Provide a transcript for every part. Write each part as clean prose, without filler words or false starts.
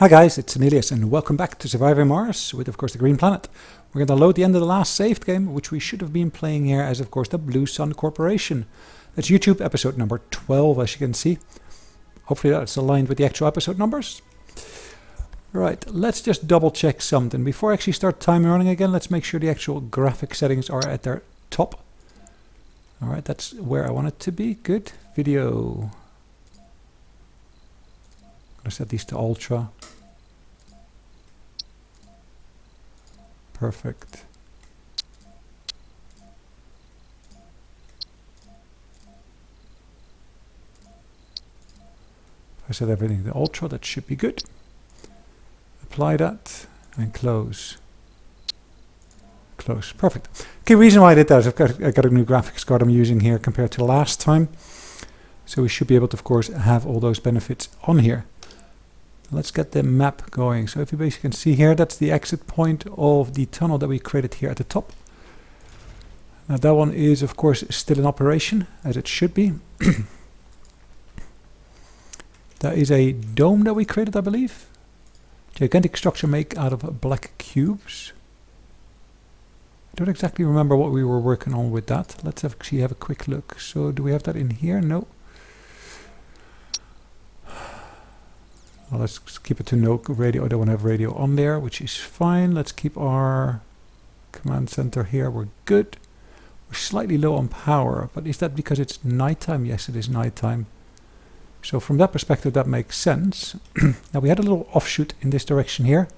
Hi guys, it's Sonelias and welcome back to Surviving Mars with of course the Green Planet. We're going to load the end of the last saved game, which we should have been playing here as of course the Blue Sun Corporation. That's YouTube episode number 12 as you can see. Hopefully that's aligned with the actual episode numbers. Right, let's just double check something. Before I actually start time running again, let's make sure the actual graphic settings are at their top. Alright, that's where I want it to be. Good. Video. I'm going to set these to ultra. Perfect. If I set everything to ultra, that should be good. Apply that and close. Close. Perfect. Okay, reason why I did that is I got a new graphics card I'm using here compared to last time. So we should be able to, of course, have all those benefits on here. Let's get the map going. So if you basically can see here, that's the exit point of the tunnel that we created here at the top. Now that one is, of course, still in operation, as it should be. That is a dome that we created, I believe. Gigantic structure made out of black cubes. I don't exactly remember what we were working on with that. Let's actually have a quick look. So do we have that in here? No. Well, let's keep it to no radio. I don't want to have radio on there, which is fine. Let's keep our command center here. We're good. We're slightly low on power, but is that because it's nighttime? Yes, it is nighttime. So from that perspective, that makes sense. Now we had a little offshoot in this direction here.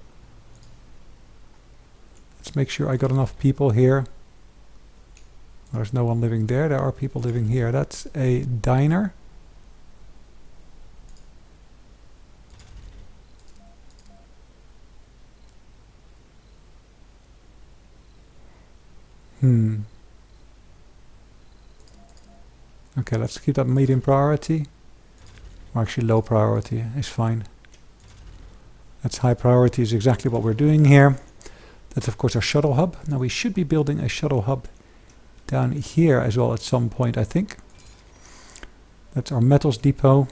Let's make sure I got enough people here. There's no one living there. There are people living here. That's a diner. Okay, let's keep that medium priority. Or actually low priority is fine. That's high priority is exactly what we're doing here. That's of course our shuttle hub. Now we should be building a shuttle hub down here as well at some point, I think. That's our metals depot.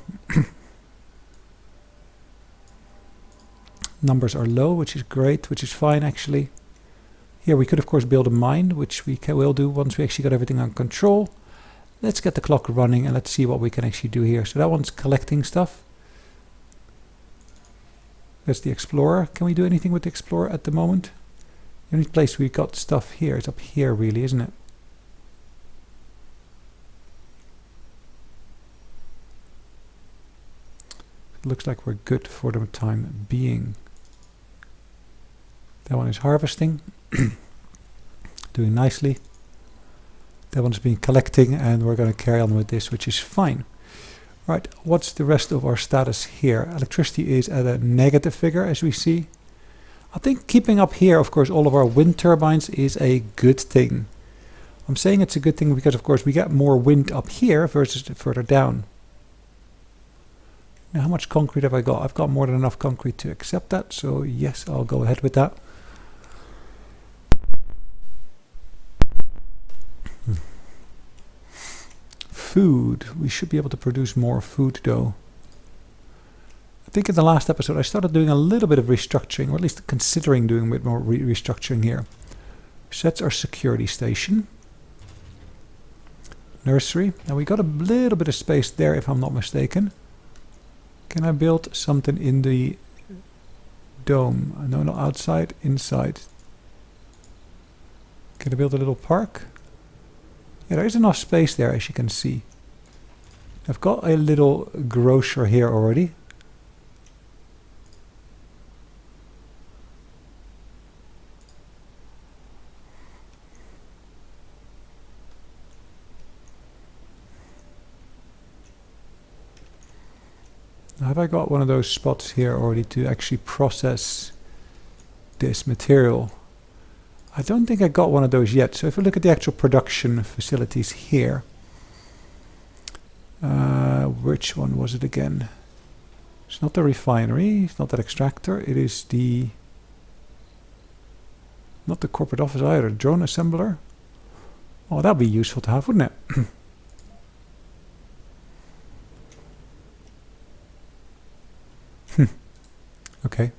Numbers are low, which is great, which is fine actually. Here we could of course build a mine, which we will do once we actually got everything under control. Let's get the clock running and let's see what we can actually do here. So that one's collecting stuff. That's the Explorer. Can we do anything with the Explorer at the moment? The only place we got stuff here is up here really, isn't it? It looks like we're good for the time being. That one is harvesting. Doing nicely. That one's been collecting and we're going to carry on with this, which is fine. Right, what's the rest of our status here? Electricity is at a negative figure as we see. I think keeping up here, of course, all of our wind turbines is a good thing. I'm saying it's a good thing because, of course, we get more wind up here versus further down. Now, how much concrete have I got? I've got more than enough concrete to accept that, so yes, I'll go ahead with that. Food. We should be able to produce more food though. I think in the last episode I started doing a little bit of restructuring, or at least considering doing a bit more restructuring here. So that's our security station. Nursery. Now we got a little bit of space there if I'm not mistaken. Can I build something in the dome? No, not outside, inside. Can I build a little park? Yeah, there is enough space there as you can see. I've got a little grocer here already. Now, have I got one of those spots here already to actually process this material? I don't think I got one of those yet. So if we look at the actual production facilities here, which one was it again? It's not the refinery, it's not that extractor, it is the, not the corporate office either, drone assembler. Oh, that'd be useful to have, wouldn't it? Okay.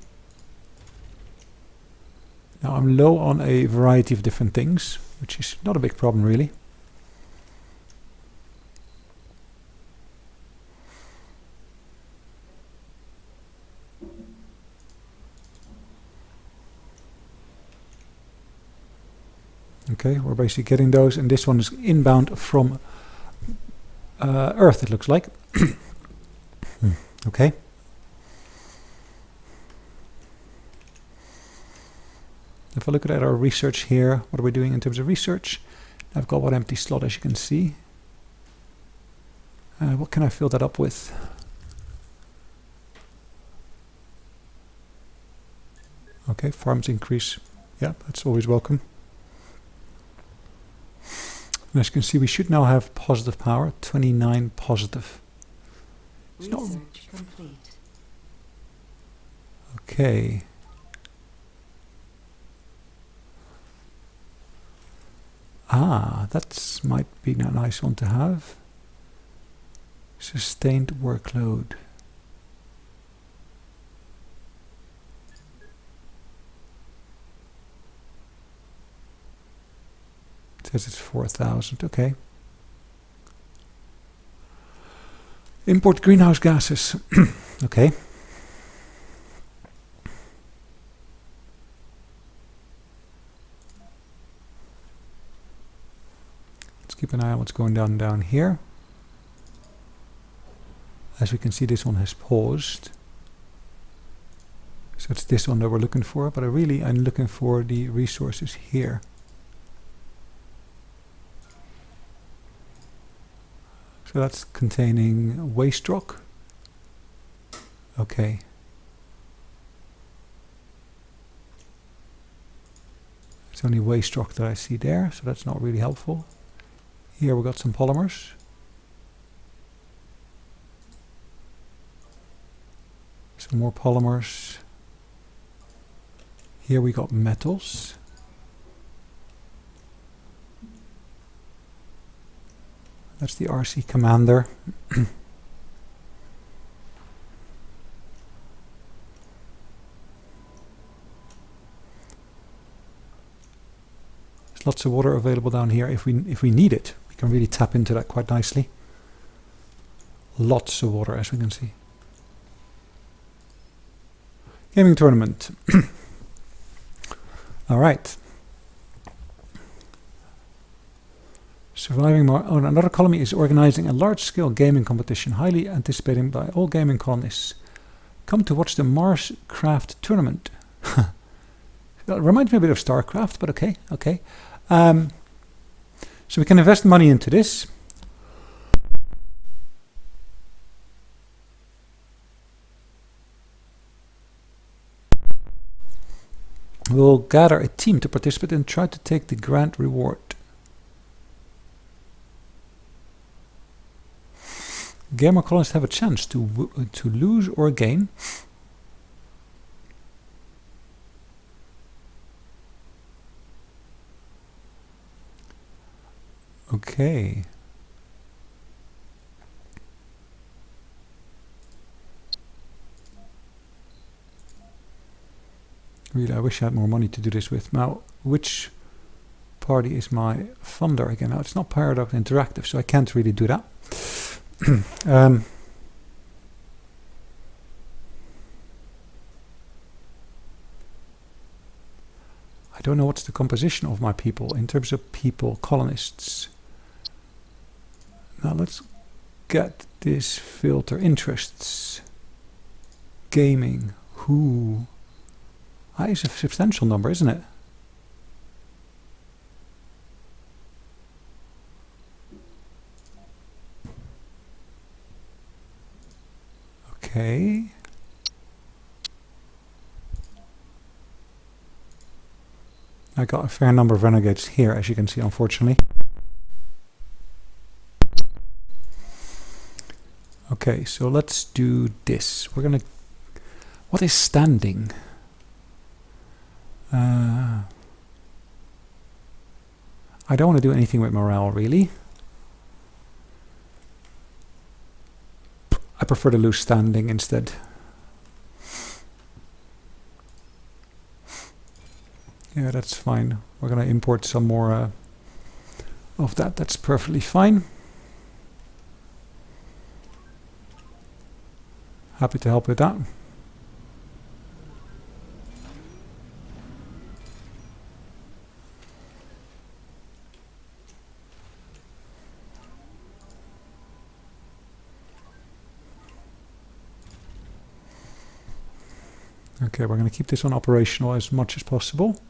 Now I'm low on a variety of different things, which is not a big problem really. Okay, we're basically getting those, and this one is inbound from Earth, it looks like. Okay. If I look at our research here, what are we doing in terms of research? I've got one empty slot, as you can see. What can I fill that up with? Okay, farms increase. Yeah, that's always welcome. And as you can see, we should now have positive power, 29 positive. Research complete. Okay. Ah, that might be a nice one to have. Sustained workload. It says it's 4,000, okay. Import greenhouse gases. Okay. Let's keep an eye on what's going down here. As we can see, this one has paused. So it's this one that we're looking for, but I'm looking for the resources here. So that's containing waste rock. Okay. It's only waste rock that I see there, so that's not really helpful. Here we got some polymers. Some more polymers. Here we got metals. That's the RC Commander. There's lots of water available down here. If we need it, we can really tap into that quite nicely. Lots of water, as we can see. Gaming tournament. All right. Surviving Mars. Another colony is organizing a large-scale gaming competition, highly anticipated by all gaming colonists. Come to watch the Mars Craft tournament. That reminds me a bit of StarCraft, but okay, okay. So we can invest money into this. We'll gather a team to participate and try to take the grand reward. Gamer colonists have a chance to lose or gain. Okay. Really, I wish I had more money to do this with. Now, which party is my funder again? Now, it's not Paradox Interactive, so I can't really do that. I don't know what's the composition of my people in terms of people, colonists. Now let's get this filter. Interests. Gaming. Who? It's a substantial number, isn't it? Okay. I got a fair number of renegades here, as you can see, unfortunately. Okay, so let's do this. We're gonna... What is standing? I don't want to do anything with morale, really. I prefer to lose standing instead. Yeah, that's fine. We're going to import some more of that. That's perfectly fine. Happy to help with that. Okay, we're going to keep this one operational as much as possible.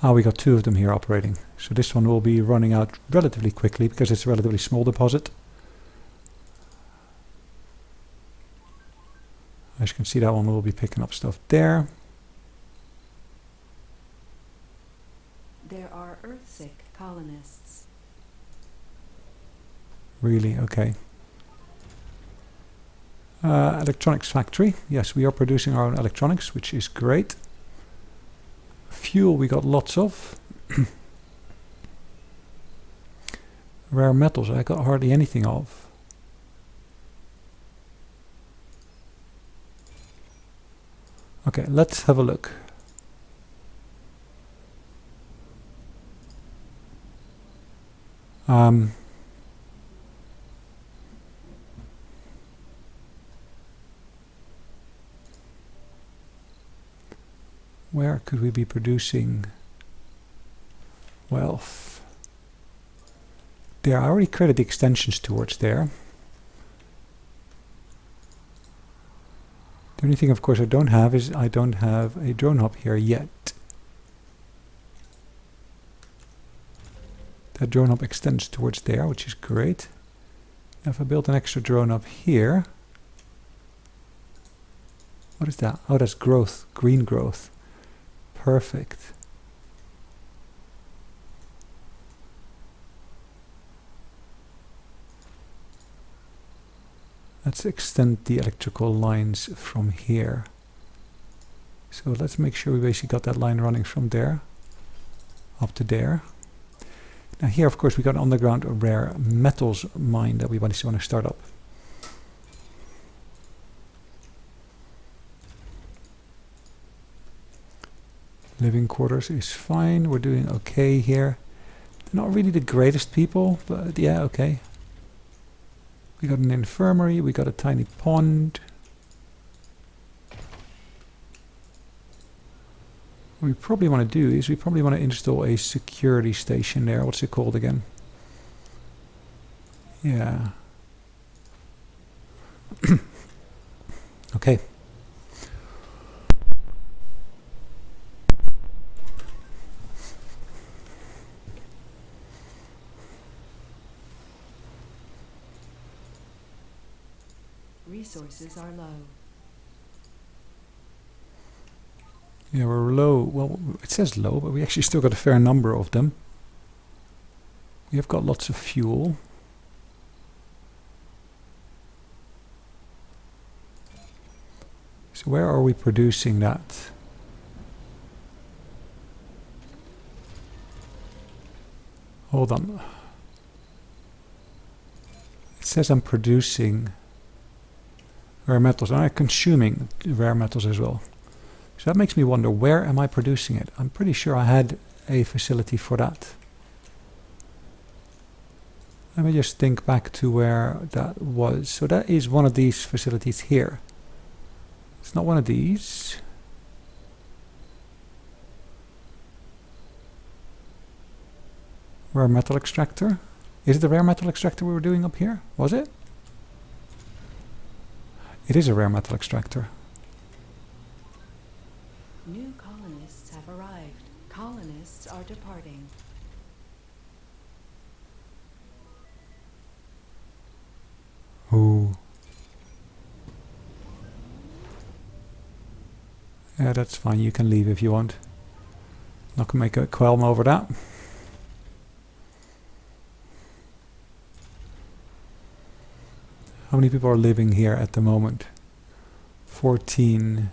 Ah, we got 2 of them here operating. So this one will be running out relatively quickly because it's a relatively small deposit. As you can see, that one will be picking up stuff there. There are Earthsick colonists. Really? Okay. Electronics factory. Yes, we are producing our own electronics, which is great. Fuel we got lots of. Rare metals I got hardly anything of. Okay, let's have a look. Where could we be producing wealth? There, I already created the extensions towards there. The only thing, of course, I don't have is I don't have a drone hub here yet. That drone hub extends towards there, which is great. If I build an extra drone up here, what is that? Oh, that's growth, green growth. Perfect. Let's extend the electrical lines from here. So let's make sure we basically got that line running from there up to there. Now here, of course, we got an underground rare metals mine that we want to start up. Living quarters is fine. We're doing okay here. They're not really the greatest people, but yeah, okay. We got an infirmary. We got a tiny pond. What we probably want to do is we probably want to install a security station there. What's it called again? Yeah. Okay. Resources are low. Yeah, we're low. Well, it says low, but we actually still got a fair number of them. We have got lots of fuel. So where are we producing that? Hold on. It says I'm producing rare metals, and I'm consuming rare metals as well. So that makes me wonder, where am I producing it? I'm pretty sure I had a facility for that. Let me just think back to where that was. So that is one of these facilities here. It's not one of these. Rare metal extractor. Is it the rare metal extractor we were doing up here? Was it? It is a rare metal extractor. New colonists have arrived. Colonists are departing. Ooh. Yeah, that's fine. You can leave if you want. Not gonna make a qualm over that. How many people are living here at the moment? 14.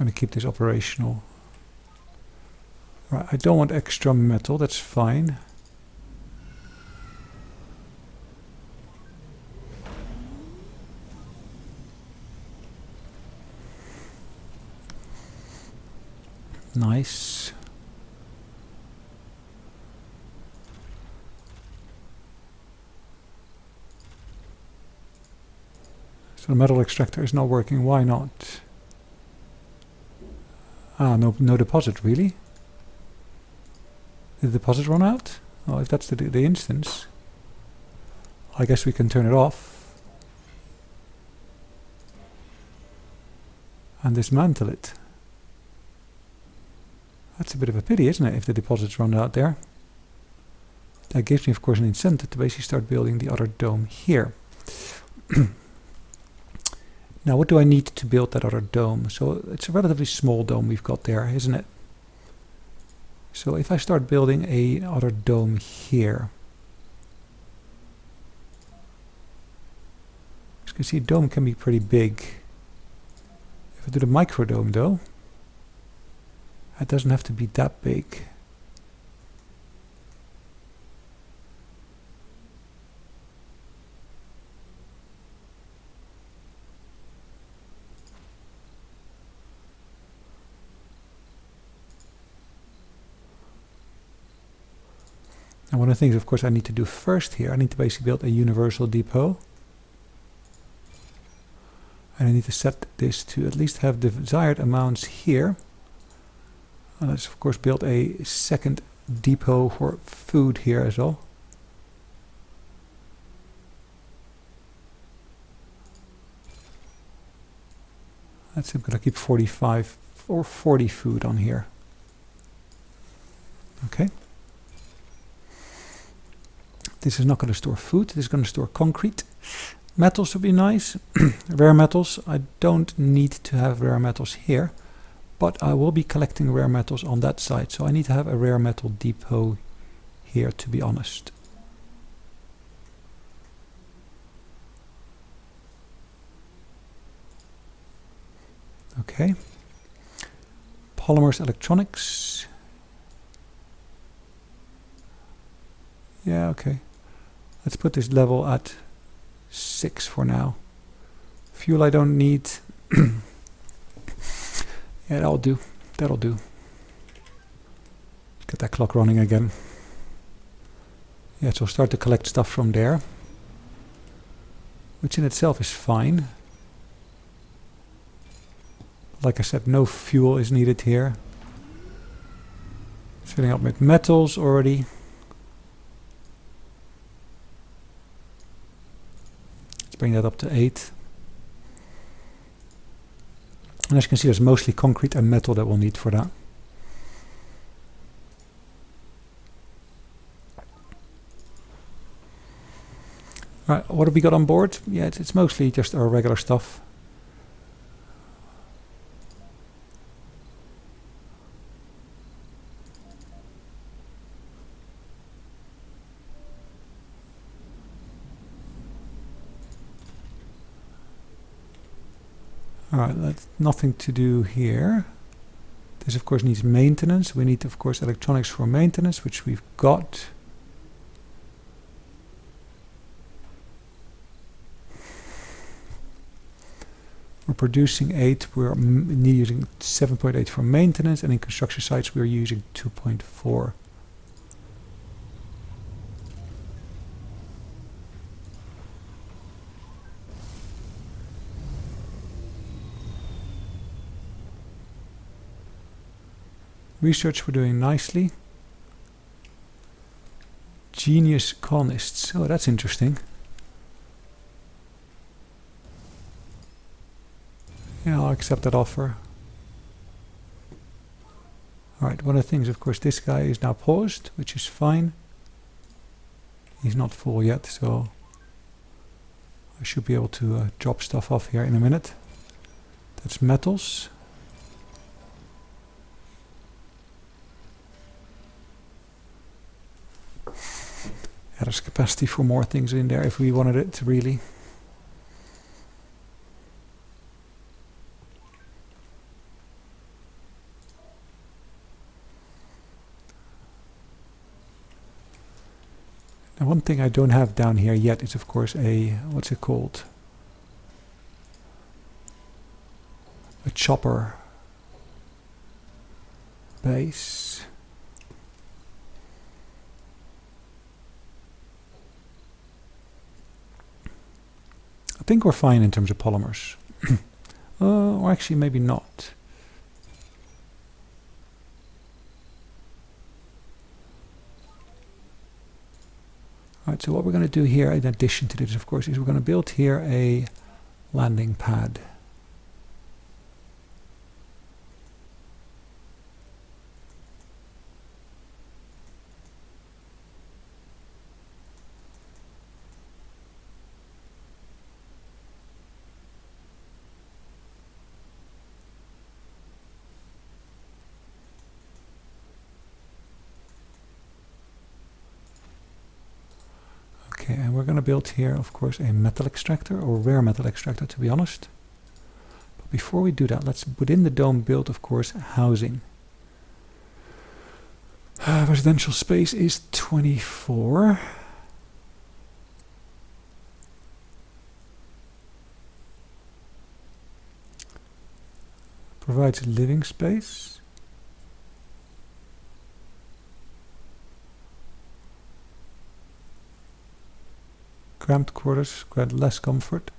I'm going to keep this operational. Right, I don't want extra metal, that's fine. Nice. So the metal extractor is not working. Why not? Ah, no deposit, really? Did the deposit run out? Oh, if that's the instance, I guess we can turn it off and dismantle it. That's a bit of a pity, isn't it, if the deposits run out there? That gives me, of course, an incentive to basically start building the other dome here. Now, what do I need to build that other dome? So it's a relatively small dome we've got there, isn't it? So if I start building a other dome here, as you can see, a dome can be pretty big. If I do the micro dome, though, it doesn't have to be that big. And one of the things, of course, I need to do first here, I need to basically build a universal depot. And I need to set this to at least have the desired amounts here. And let's, of course, build a second depot for food here as well. That's I'm going to keep 45 or 40 food on here. Okay. This is not going to store food, this is going to store concrete. Metals would be nice. Rare metals, I don't need to have rare metals here, but I will be collecting rare metals on that side, so I need to have a rare metal depot here, to be honest. Okay. Polymers electronics. Yeah, okay. Let's put this level at 6 for now. Fuel I don't need. Yeah, that'll do. That'll do. Get that clock running again. Yeah, so start to collect stuff from there, which in itself is fine. Like I said, no fuel is needed here. It's filling up with metals already. Bring that up to 8. And as you can see, there's mostly concrete and metal that we'll need for that. Right, what have we got on board? Yeah, it's mostly just our regular stuff. Alright, that's nothing to do here. This of course needs maintenance. We need of course electronics for maintenance, which we've got. We're producing 8, we're using 7.8 for maintenance, and in construction sites we're using 2.4. Research we're doing nicely. Genius colonists. Oh, that's interesting. Yeah, I'll accept that offer. Alright, one of the things, of course, this guy is now paused, which is fine. He's not full yet, so I should be able to drop stuff off here in a minute. That's metals. Yeah, there's capacity for more things in there if we wanted it to really. And one thing I don't have down here yet is of course a, what's it called? A chopper base. I think we're fine in terms of polymers. Or actually maybe not. Alright, so what we're going to do here in addition to this, of course, is we're going to build here a landing pad. Okay, and we're going to build here, of course, a metal extractor, or rare metal extractor, to be honest. But before we do that, let's, within the dome, build, of course, housing. Residential space is 24. Provides living space. Cramped quarters, quite less comfort.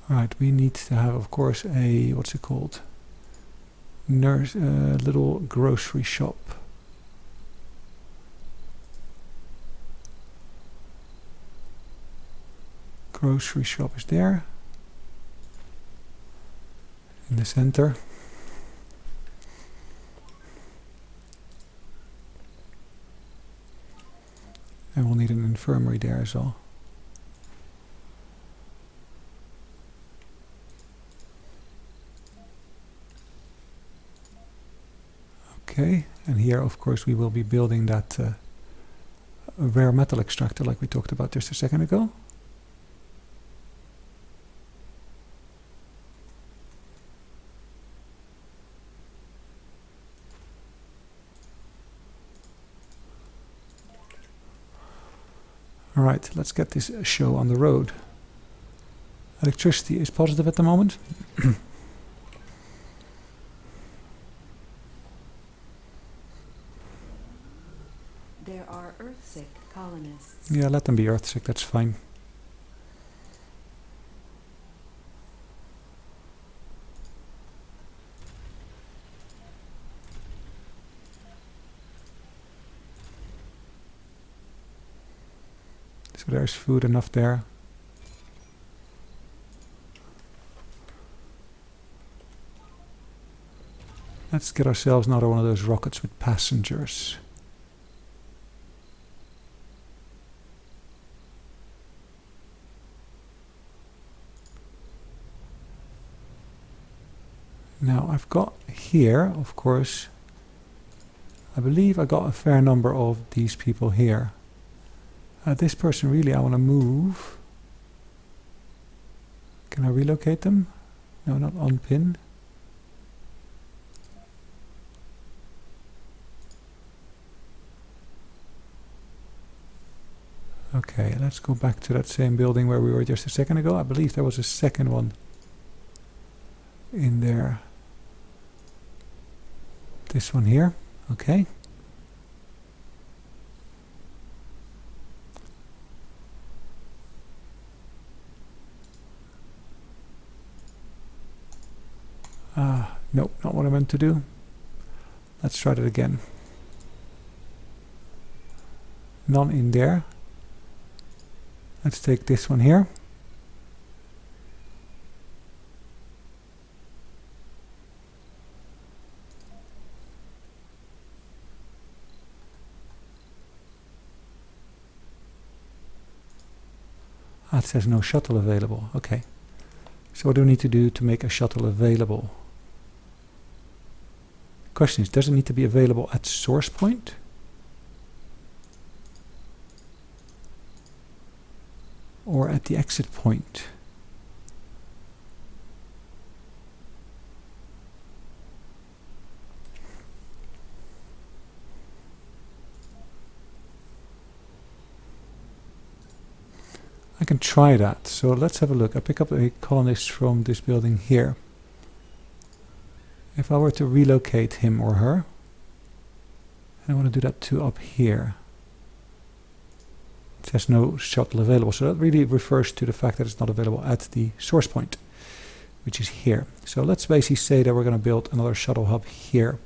Right, we need to have, of course, a, what's it called? Little grocery shop. Grocery shop is there. In the center. And we'll need an infirmary there as well. Okay, and here of course we will be building that rare metal extractor like we talked about just a second ago. Alright, let's get this show on the road. Electricity is positive at the moment. There are Earthsick colonists. Yeah, let them be Earthsick, that's fine. So there's food enough there. Let's get ourselves another one of those rockets with passengers. Now I've got here, of course, I believe I got a fair number of these people here. This person really I want to move. Can I relocate them? No, not unpin. Okay, let's go back to that same building where we were just a second ago. I believe there was a second one in there. This one here, okay. Nope, not what I meant to do. Let's try that again. None in there. Let's take this one here. It says no shuttle available. Okay. So what do we need to do to make a shuttle available? Question is, does it need to be available at source point? Or at the exit point? I can try that. So let's have a look. I pick up a colonist from this building here. If I were to relocate him or her, I want to do that to up here. It has no shuttle available, so that really refers to the fact that it's not available at the source point, which is here. So let's basically say that we're going to build another shuttle hub here.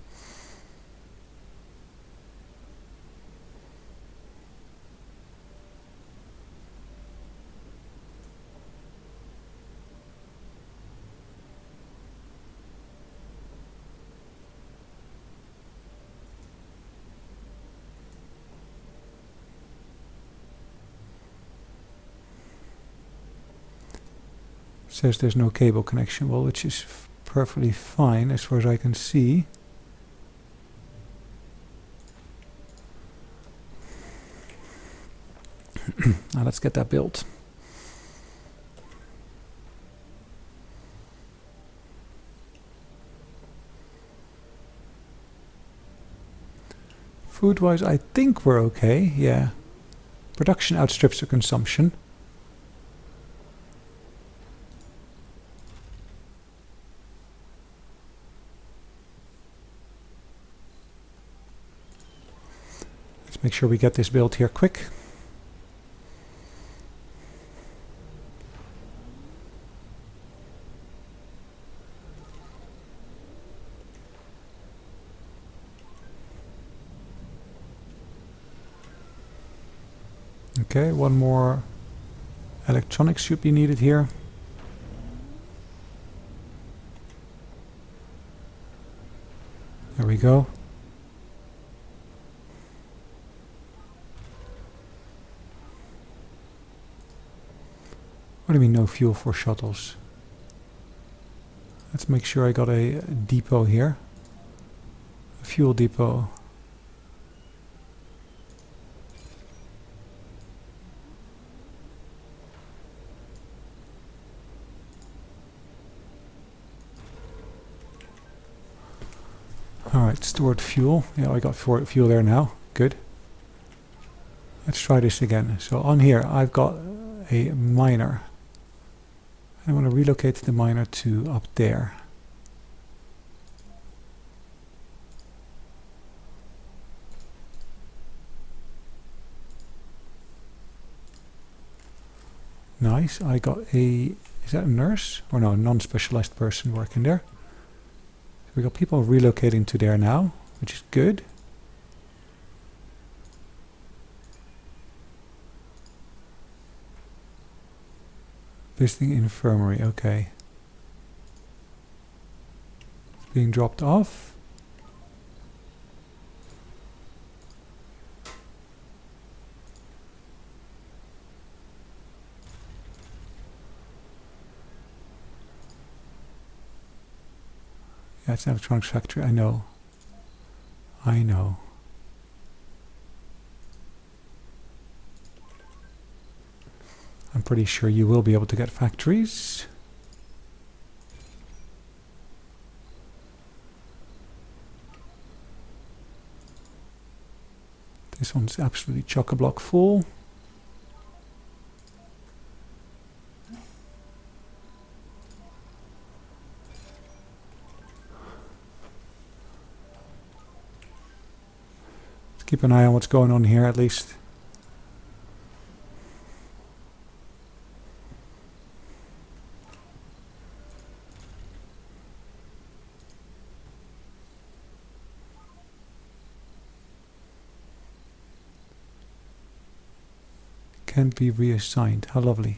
Says there's no cable connection, well, which is perfectly fine as far as I can see. Now let's get that built. Food-wise, I think we're okay, yeah. Production outstrips the consumption. Make sure we get this built here quick. Okay, one more electronics should be needed here. There we go. What do you mean no fuel for shuttles? Let's make sure I got a depot here. A fuel depot. Alright, stored fuel. Yeah, I got fuel there now. Good. Let's try this again. So on here I've got a miner. I want to relocate the miner to up there. Nice. I got a... Is that a nurse? Or no, a non-specialized person working there. So we got people relocating to there now, which is good. Visiting infirmary, okay. It's being dropped off. Yeah, it's an electronics factory, I know. I know. I'm pretty sure you will be able to get factories. This one's absolutely chock-a-block full. Let's keep an eye on what's going on here at least. Can be reassigned. How lovely.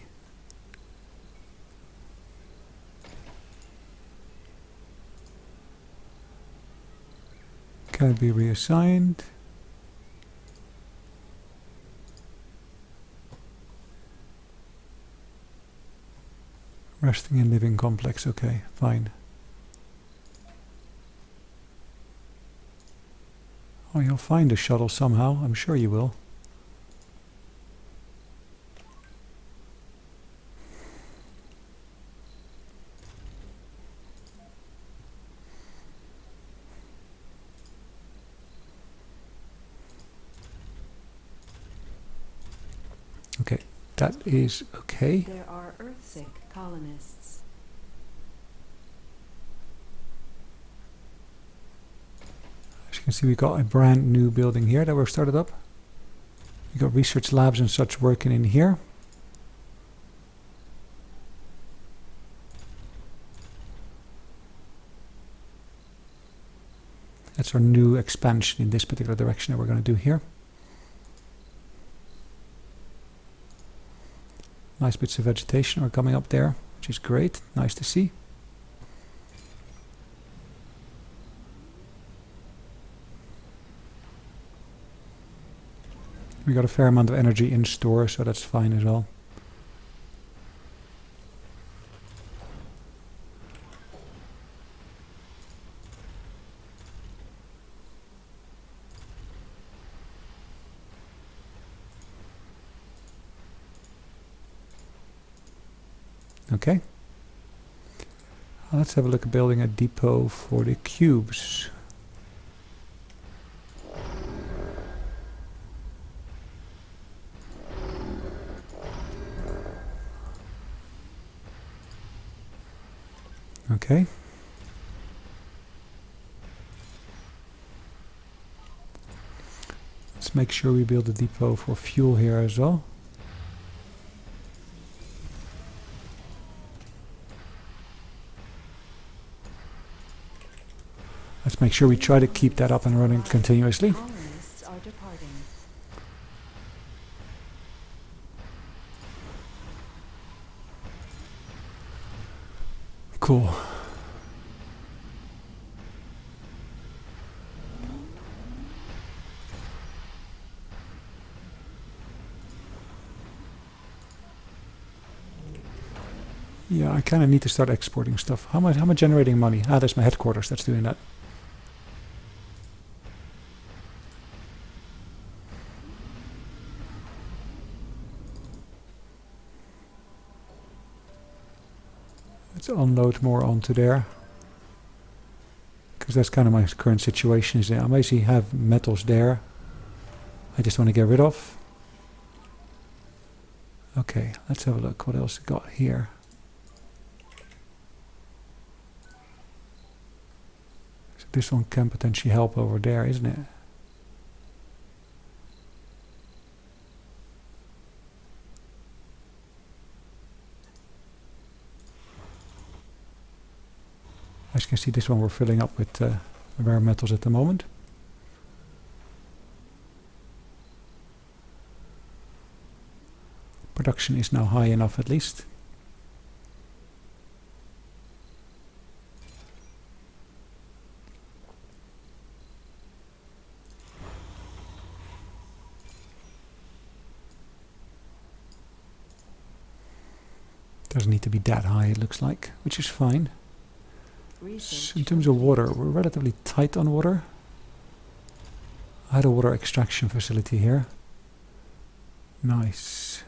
Can be reassigned. Resting and living complex. Okay, fine. Oh, you'll find a shuttle somehow. I'm sure you will. Okay, that is okay. Okay. There are Earthsick colonists. As you can see, we got a brand new building here that we've started up. We got research labs and such working in here. That's our new expansion in this particular direction that we're going to do here. Nice bits of vegetation are coming up there, which is great. Nice to see. We got a fair amount of energy in store, so that's fine as well. Okay. Let's have a look at building a depot for the cubes. Okay. Let's make sure we build a depot for fuel here as well. Let's make sure we try to keep that up and running continuously. Colonists are departing. Cool. Yeah, I kind of need to start exporting stuff. How am I generating money? Ah, that's my headquarters that's doing that. Let's unload more onto there. Because that's kind of my current situation. Is that I basically have metals there. I just want to get rid of. Okay, let's have a look. What else we got here? So this one can potentially help over there, isn't it? As you can see, this one we're filling up with rare metals at the moment. Production is now high enough at least. Doesn't need to be that high, it looks like, which is fine. So in terms of water, we're relatively tight on water. I had a water extraction facility here. Nice.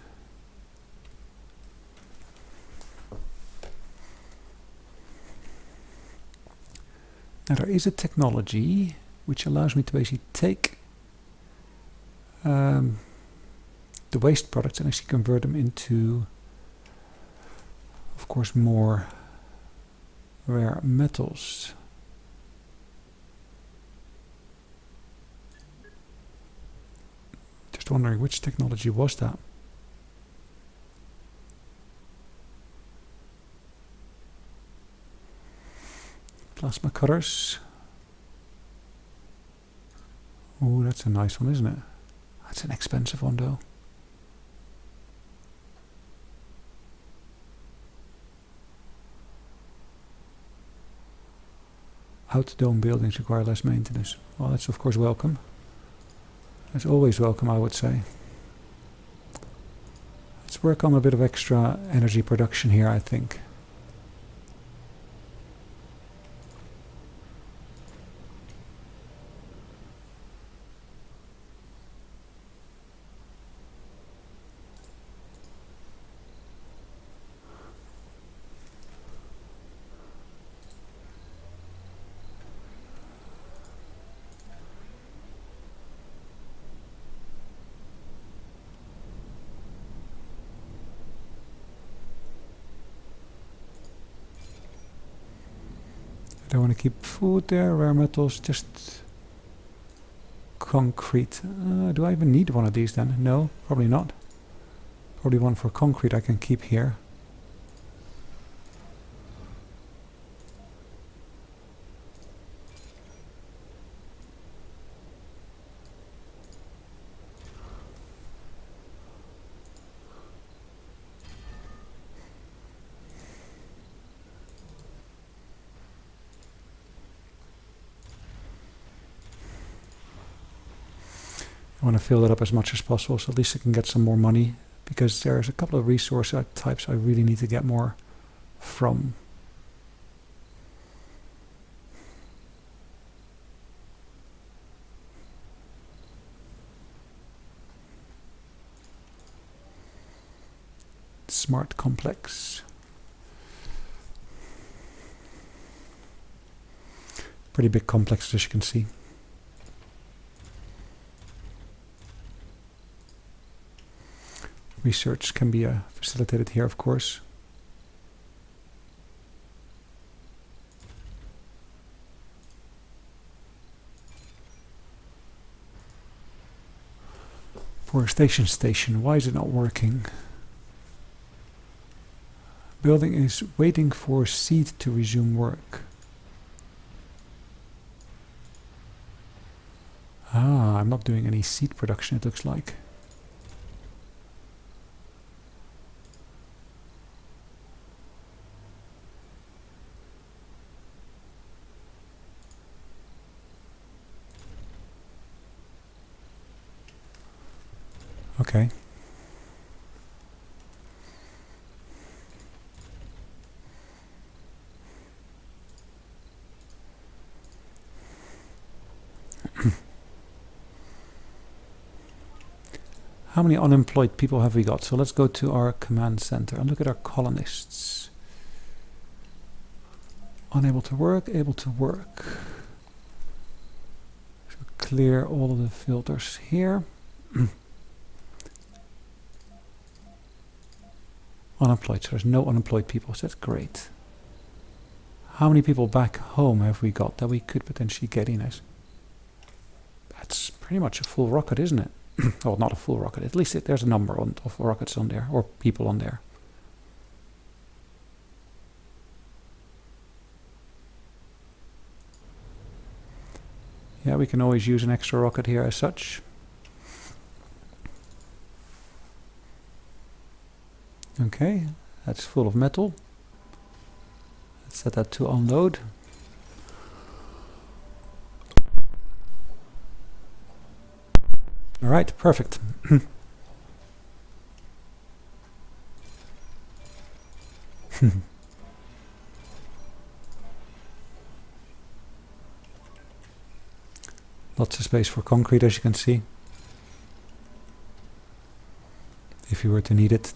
Now there is a technology which allows me to basically take the waste products and actually convert them into, of course, more rare metals. Just wondering which technology was that. Plasma cutters. Oh, that's a nice one, isn't it? That's an expensive one though. Out-dome buildings require less maintenance. Well, that's of course welcome. That's always welcome, I would say. Let's work on a bit of extra energy production here, I think. Don't want to keep food there. Rare metals, just concrete. Do I even need one of these then? No, probably not. Probably one for concrete I can keep here. I want to fill that up as much as possible, so at least I can get some more money, because there's a couple of resource types I really need to get more from. Smart complex. Pretty big complex, as you can see. Research can be facilitated here, of course. Forestation station, why is it not working? Building is waiting for seed to resume work. Ah, I'm not doing any seed production, it looks like. Okay. How many unemployed people have we got? So let's go to our command center and look at our colonists. Unable to work, able to work. So clear all of the filters here. Unemployed, so there's no unemployed people, so that's great. How many people back home have we got that we could potentially get in as? That's pretty much a full rocket, isn't it? Well, not a full rocket, at least there's a number of rockets on there, or people on there. Yeah, we can always use an extra rocket here as such. Okay, that's full of metal. Let's set that to unload. All right, perfect. Lots of space for concrete, as you can see, if you were to need it.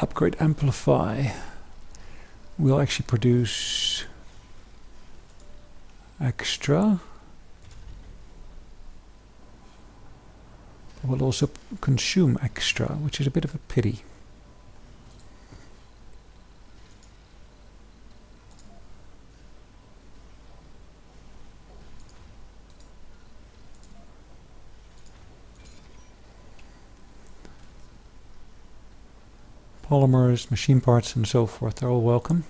Upgrade amplify. We'll actually produce extra. We'll also consume extra, which is a bit of a pity. Polymers, machine parts and so forth, they're all welcome.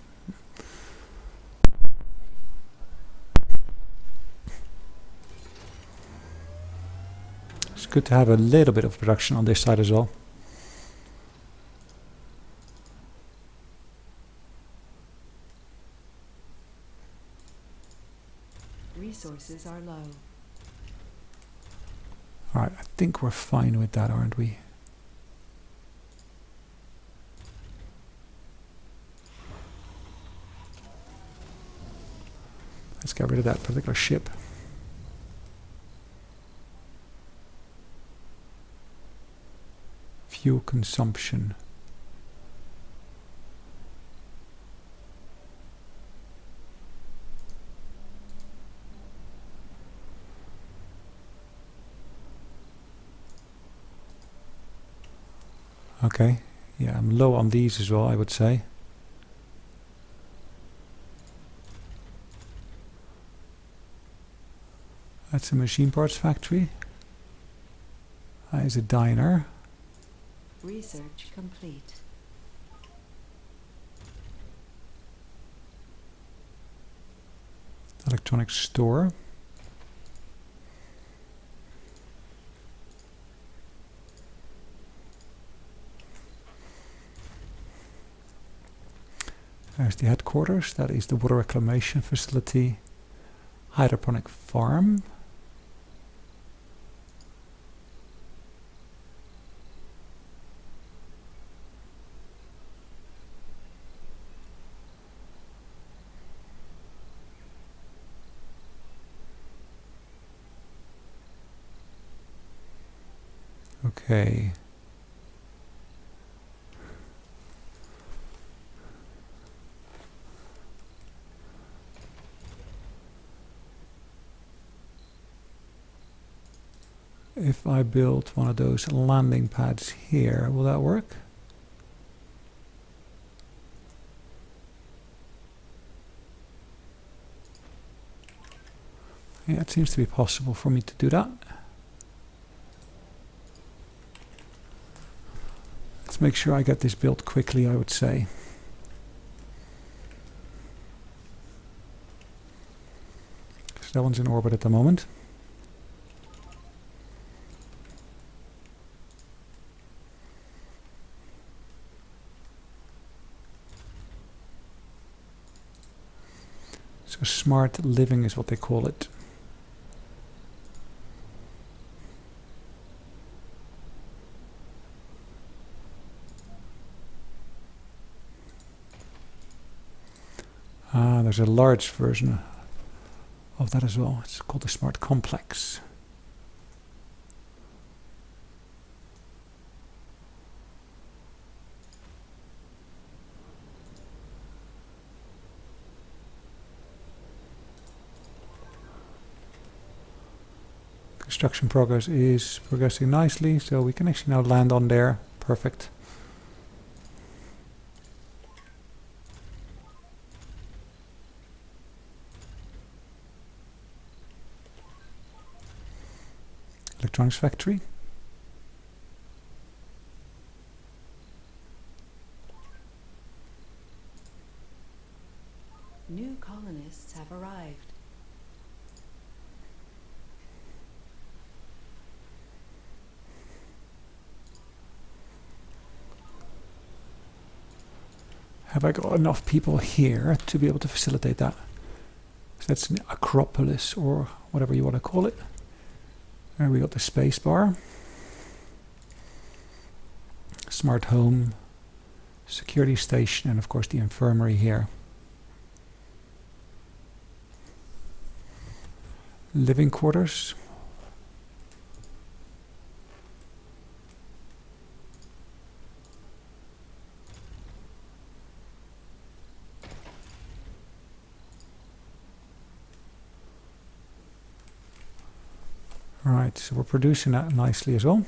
It's good to have a little bit of production on this side as well. Resources are low. Alright, I think we're fine with that, aren't we? Let's get rid of that particular ship. Fuel consumption. Okay. Yeah, I'm low on these as well, I would say. That's a machine parts factory. That is a diner. Research complete. Electronics store. There's the headquarters. That is the water reclamation facility. Hydroponic farm. Okay. If I build one of those landing pads here, will that work? Yeah, it seems to be possible for me to do that. Let's make sure I get this built quickly, I would say. So that one's in orbit at the moment. So smart living is what they call it. There's a large version of that as well. It's called the Smart Complex. Construction progress is progressing nicely, so we can actually now land on there. Perfect. Electronics factory. New colonists have arrived. Have I got enough people here to be able to facilitate that? So that's an Acropolis or whatever you want to call it. There we got the space bar. Smart home, security station, and of course the infirmary here. Living quarters. Right, so we're producing that nicely as well.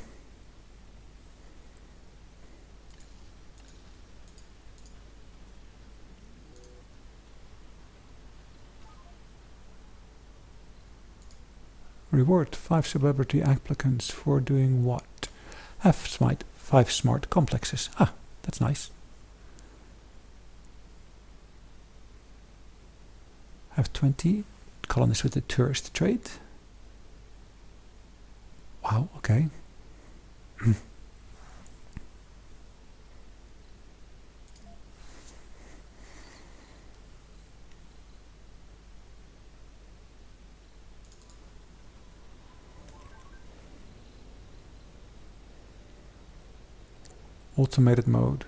Reward 5 celebrity applicants for doing what? Have 5 smart complexes. Ah, that's nice. Have 20 colonists with the tourist trade. Wow, okay. Automated mode.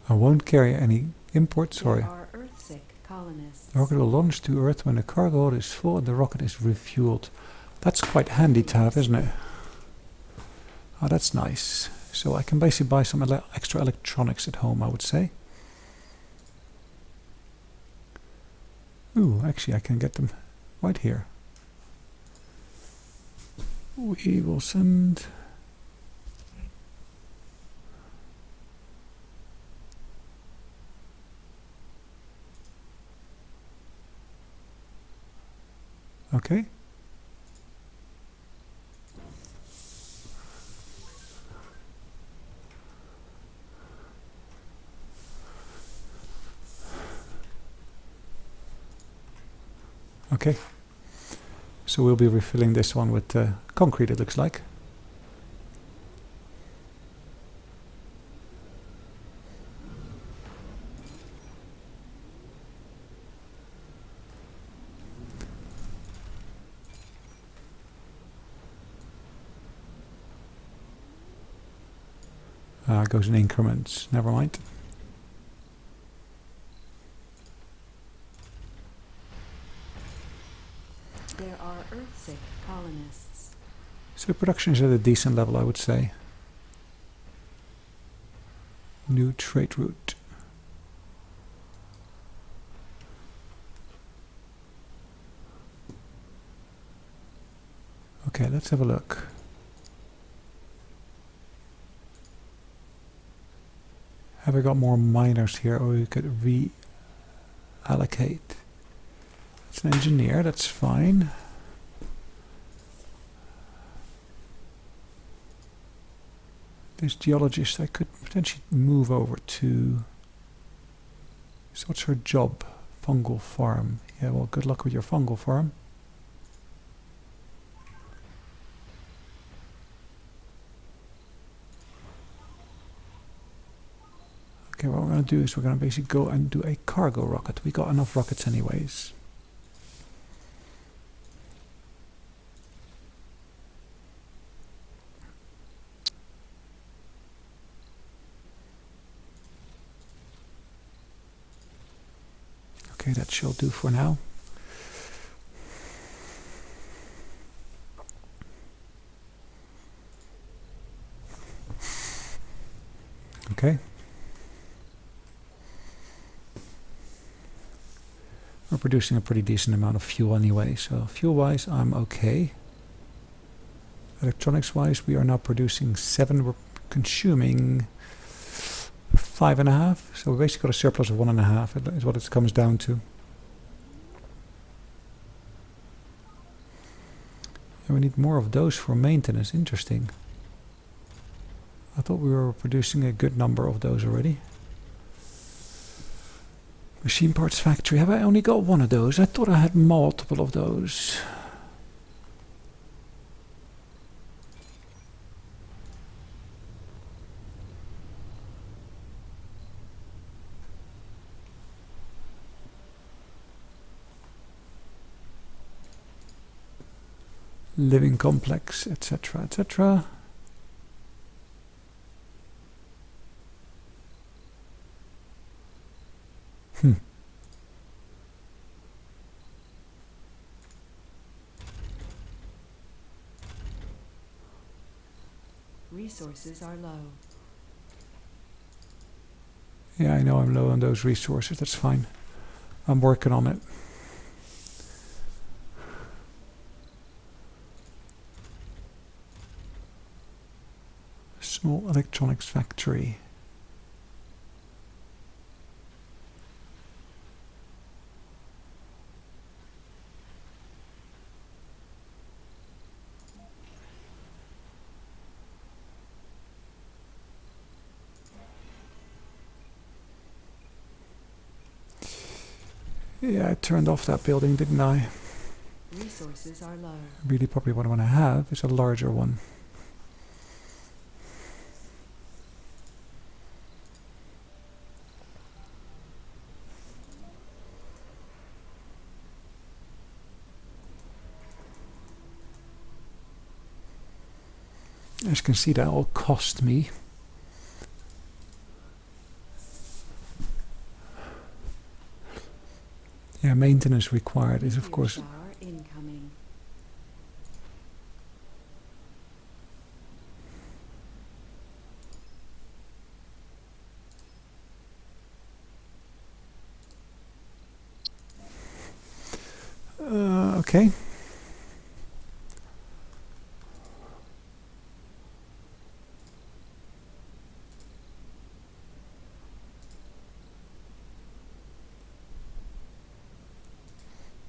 I won't carry any imports, sorry. There are Earth-sick colonists. The rocket will launch to Earth when the cargo hold is full and the rocket is refueled. That's quite handy to have, isn't it? Oh, that's nice. So I can basically buy some extra electronics at home, I would say. Ooh, actually I can get them right here. We will send... Okay. Okay. So we'll be refilling this one with concrete, it looks like. It goes in increments, never mind. There are Earth-sick colonists. So production is at a decent level, I would say. New trade route. Okay, let's have a look. Have I got more miners here, or we could reallocate? It's an engineer, that's fine. This geologist I could potentially move over to. So what's her job? Fungal farm. Yeah, well, good luck with your fungal farm. Okay, what we're going to do is we're going to basically go and do a cargo rocket. We got enough rockets anyways. Okay, that shall do for now. Okay. We're producing a pretty decent amount of fuel anyway, so fuel-wise I'm okay. Electronics-wise we are now producing 7, we're consuming 5.5, so we basically got a surplus of 1.5 is what it comes down to. And we need more of those for maintenance, interesting. I thought we were producing a good number of those already. Machine parts factory. Have I only got one of those? I thought I had multiple of those. Living complex, etc., etc. Resources are low. Yeah, I know I'm low on those resources, that's fine. I'm working on it. Small electronics factory. Yeah, I turned off that building, didn't I? Resources are low. Really, probably what I want to have is a larger one. As you can see, that all cost me. Yeah, maintenance required is of course. Incoming. Okay.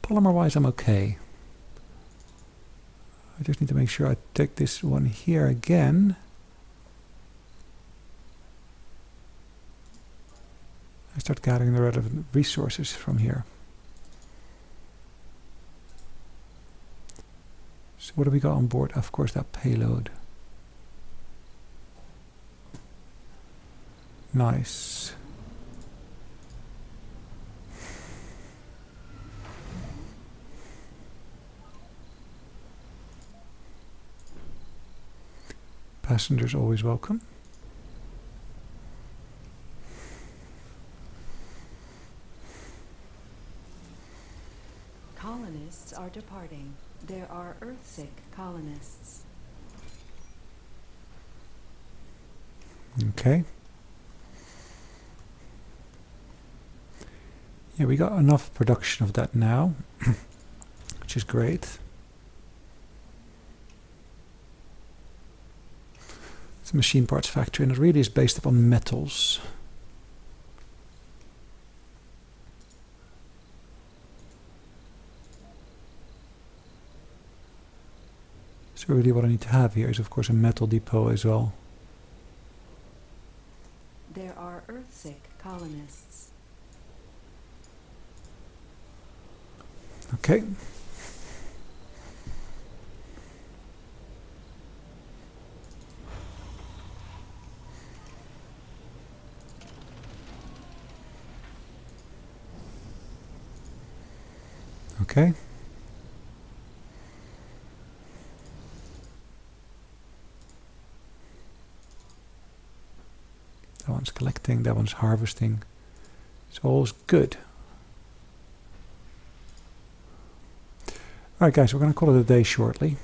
Polymer-wise, I'm okay. I just need to make sure I take this one here again. I start gathering the relevant resources from here. So what do we got on board? Of course, that payload. Nice. Passengers always welcome. Colonists are departing. There are Earthsick colonists. Okay. Yeah, we got enough production of that now, which is great. It's a machine parts factory, and it really is based upon metals. So really what I need to have here is, of course, a metal depot as well. There are Earthsick colonists. Okay. Okay. That one's collecting, that one's harvesting. It's all good. Alright guys, we're going to call it a day shortly.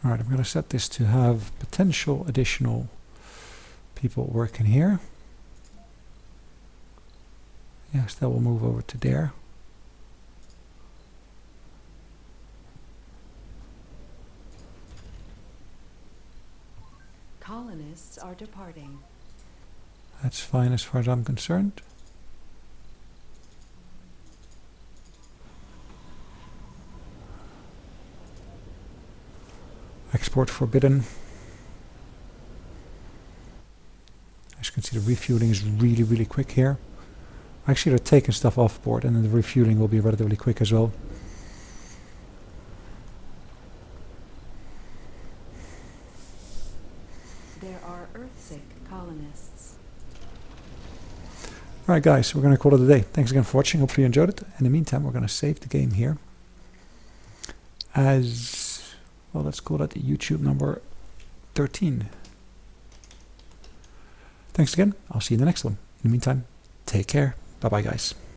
Alright, I'm going to set this to have potential additional people working here. Yes, that will move over to there. Colonists are departing. That's fine as far as I'm concerned. Export forbidden. As you can see, the refueling is really, really quick here. Actually, they're taking stuff off board, and then the refueling will be relatively quick as well. There are Earthsick colonists. Alright guys, we're going to call it a day. Thanks again for watching. Hopefully you enjoyed it. In the meantime, we're going to save the game here. As, well, let's call that YouTube number 13. Thanks again. I'll see you in the next one. In the meantime, take care. Bye bye guys.